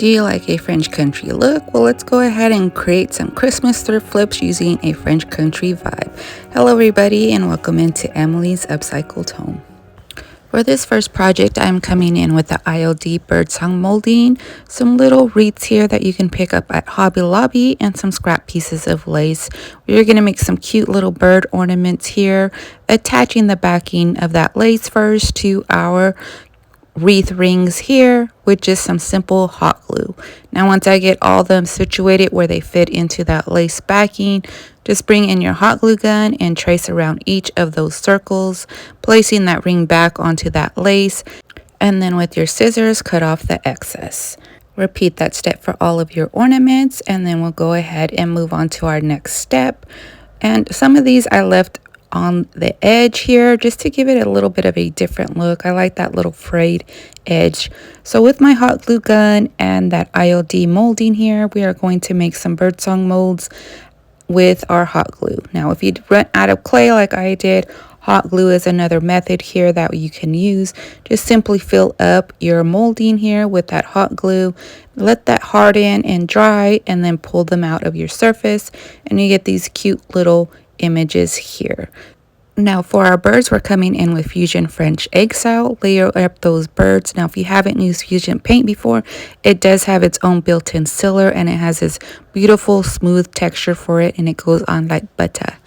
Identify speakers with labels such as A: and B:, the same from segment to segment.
A: Do you like a French country look? Well, let's go ahead and create some Christmas thrift flips using a French country vibe. Hello everybody and welcome into Emily's Upcycled Home. For this first project, I'm coming in with the IOD birdsong molding, some little wreaths here that you can pick up at Hobby Lobby, and some scrap pieces of lace. We're going to make some cute little bird ornaments here, attaching the backing of that lace first to our wreath rings here with just some simple hot glue. Now once I get all of them situated where they fit into that lace backing, just bring in your hot glue gun and trace around each of those circles, placing that ring back onto that lace, and then with your scissors cut off the excess. Repeat that step for all of your ornaments, and then we'll go ahead and move on to our next step. And some of these I left on the edge here just to give it a little bit of a different look. I like that little frayed edge. So with my hot glue gun and that IOD molding here, we are going to make some birdsong molds with our hot glue. Now if you run out of clay like I did, hot glue is another method here that you can use. Just simply fill up your molding here with that hot glue, let that harden and dry, and then pull them out of your surface, and you get these cute little images here. Now for our birds, we're coming in with Fusion French Exile. Layer up those birds. Now if you haven't used Fusion paint before, it does have its own built-in sealer, and it has this beautiful smooth texture for it, and it goes on like butter.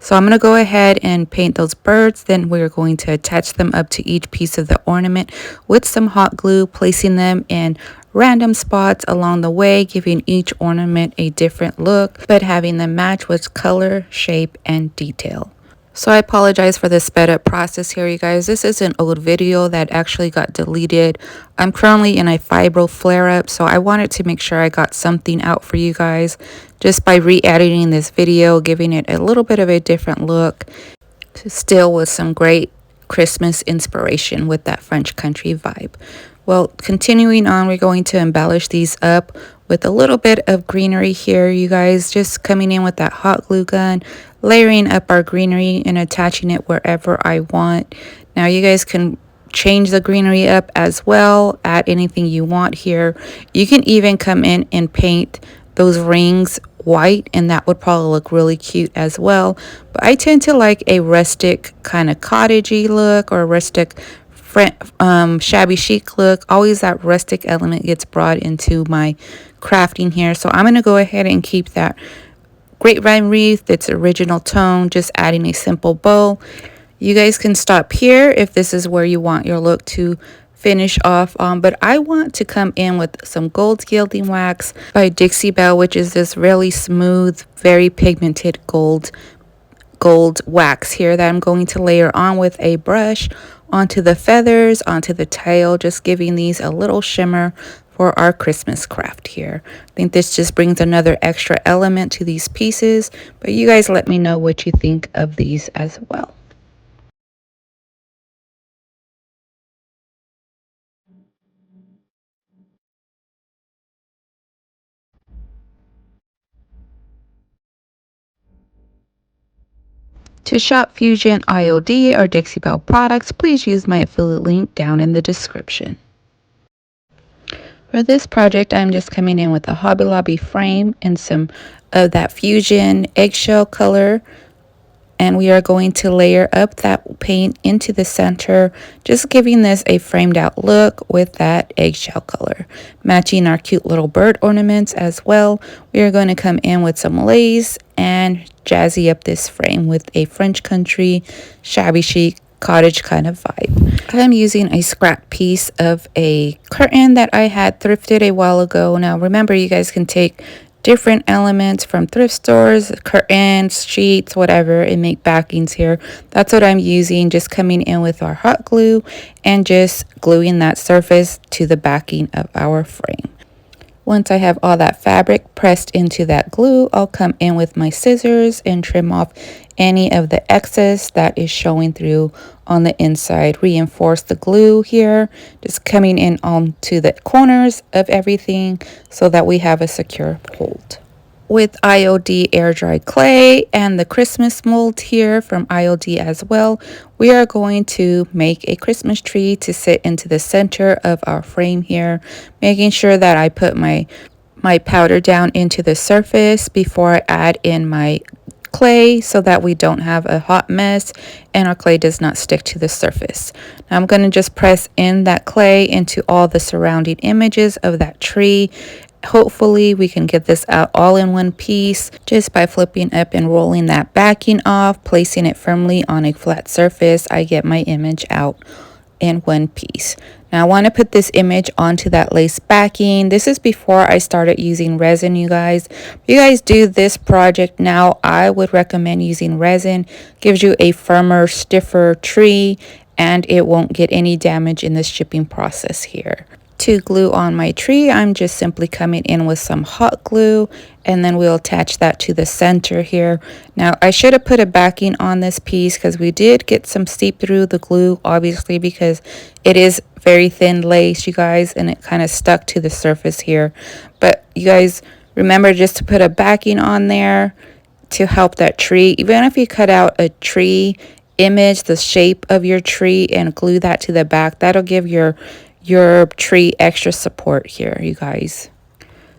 A: So I'm going to go ahead and paint those birds. Then we're going to attach them up to each piece of the ornament with some hot glue, placing them in random spots along the way, giving each ornament a different look, but having them match with color, shape, and detail. So I apologize for the sped up process here, you guys. This is an old video that actually got deleted. I'm currently in a fibro flare-up, so I wanted to make sure I got something out for you guys just by re-editing this video, giving it a little bit of a different look, still with some great Christmas inspiration with that French country vibe. Well, continuing on, we're going to embellish these up with a little bit of greenery here, you guys. Just coming in with that hot glue gun, layering up our greenery and attaching it wherever I want. Now you guys can change the greenery up as well, add anything you want here. You can even come in and paint those rings white, and that would probably look really cute as well. But I tend to like a rustic kind of cottagey look, or a rustic shabby chic look. Always that rustic element gets brought into my crafting here. So I'm going to go ahead and keep that grapevine wreath, its original tone, just adding a simple bow. You guys can stop here if this is where you want your look to finish off on, but I want to come in with some gold gilding wax by Dixie Belle, which is this really smooth, very pigmented gold wax here that I'm going to layer on with a brush onto the feathers, onto the tail, just giving these a little shimmer for our Christmas craft here. I think this just brings another extra element to these pieces, but you guys let me know what you think of these as well. To shop Fusion IOD or Dixie Belle products, please use my affiliate link down in the description. For this project, I'm just coming in with a Hobby Lobby frame and some of that Fusion eggshell color, and we are going to layer up that paint into the center, just giving this a framed out look with that eggshell color, matching our cute little bird ornaments as well. We are going to come in with some lace and jazzy up this frame with a French country shabby chic cottage kind of vibe. I'm using a scrap piece of a curtain that I had thrifted a while ago. Now remember, you guys can take different elements from thrift stores, curtains, sheets, whatever, and make backings here. That's what I'm using, just coming in with our hot glue and just gluing that surface to the backing of our frame. Once I have all that fabric pressed into that glue, I'll come in with my scissors and trim off any of the excess that is showing through on the inside. Reinforce the glue here, just coming in onto the corners of everything so that we have a secure hold. with IOD air dry clay and the Christmas mold here from IOD as well. We are going to make a Christmas tree to sit into the center of our frame here, making sure that I put my powder down into the surface before I add in my clay so that we don't have a hot mess and our clay does not stick to the surface. Now I'm going to just press in that clay into all the surrounding images of that tree. Hopefully we can get this out all in one piece just by flipping up and rolling that backing off, placing it firmly on a flat surface. I get my image out in one piece. Now I want to put this image onto that lace backing. This is before I started using resin, you guys. If you guys do this project now, I would recommend using resin. Gives you a firmer, stiffer tree and it won't get any damage in the shipping process here. To glue on my tree, I'm just simply coming in with some hot glue and then we'll attach that to the center here. Now I should have put a backing on this piece because we did get some seep through the glue, obviously, because it is very thin lace, you guys, and it kind of stuck to the surface here. But you guys remember just to put a backing on there to help that tree. Even if you cut out a tree image, the shape of your tree, and glue that to the back, that'll give your tree extra support here, you guys.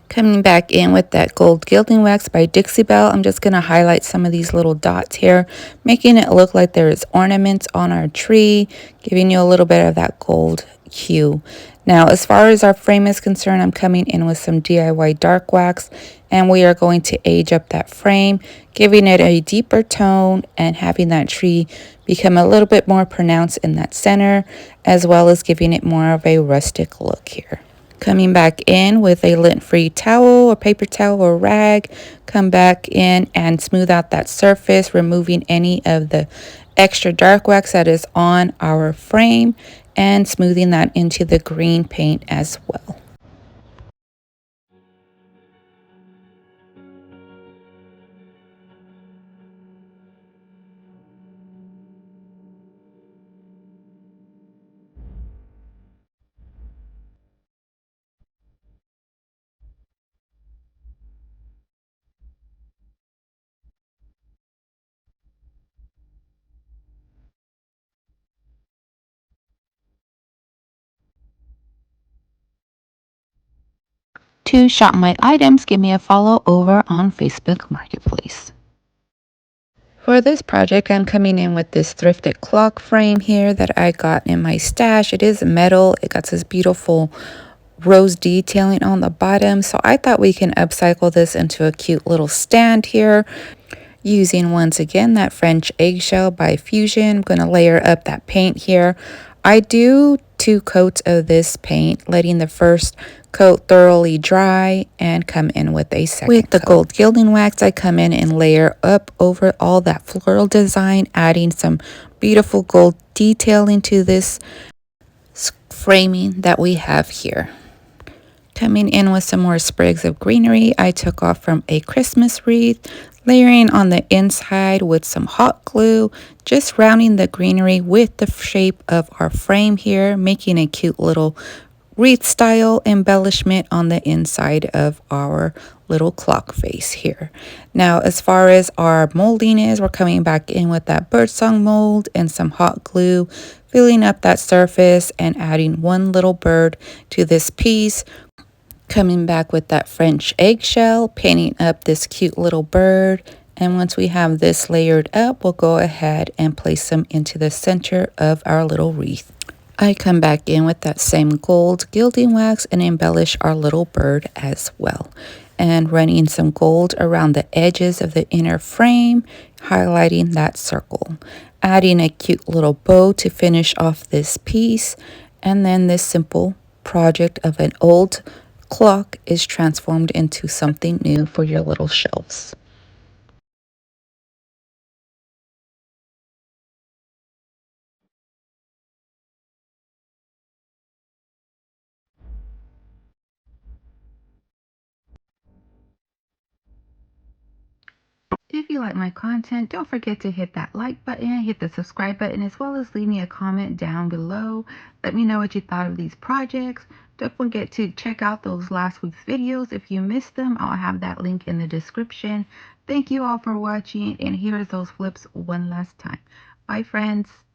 A: Coming back in with that gold gilding wax by Dixie Belle, I'm just going to highlight some of these little dots here, making it look like there is ornaments on our tree, giving you a little bit of that gold hue. Now, as far as our frame is concerned, I'm coming in with some DIY dark wax, and we are going to age up that frame, giving it a deeper tone and having that tree become a little bit more pronounced in that center, as well as giving it more of a rustic look here. Coming back in with a lint-free towel or paper towel or rag, come back in and smooth out that surface, removing any of the extra dark wax that is on our frame and smoothing that into the green paint as well. To shop my items, give me a follow over on Facebook Marketplace. For this project, I'm coming in with this thrifted clock frame here that I got in my stash. It is metal. It got this beautiful rose detailing on the bottom. So I thought we can upcycle this into a cute little stand here. Using once again that French eggshell by Fusion. I'm going to layer up that paint here. I do 2 coats of this paint, letting the first coat thoroughly dry and come in with a second With the gold gilding wax, I come in and layer up over all that floral design, adding some beautiful gold detailing to this framing that we have here. Coming in with some more sprigs of greenery I took off from a Christmas wreath, layering on the inside with some hot glue, just rounding the greenery with the shape of our frame here, making a cute little wreath style embellishment on the inside of our little clock face here. Now, as far as our molding is, we're coming back in with that birdsong mold and some hot glue, filling up that surface and adding one little bird to this piece. Coming back with that French eggshell, painting up this cute little bird. And once we have this layered up, we'll go ahead and place them into the center of our little wreath. I come back in with that same gold gilding wax and embellish our little bird as well. And running some gold around the edges of the inner frame, highlighting that circle. Adding a cute little bow to finish off this piece. And then this simple project of an old clock is transformed into something new for your little shelves. If you like my content, don't forget to hit that like button, hit the subscribe button, as well as leave me a comment down below. Let me know what you thought of these projects. Don't forget to check out those last week's videos. If you missed them, I'll have that link in the description. Thank you all for watching, and here's those flips one last time. Bye, friends.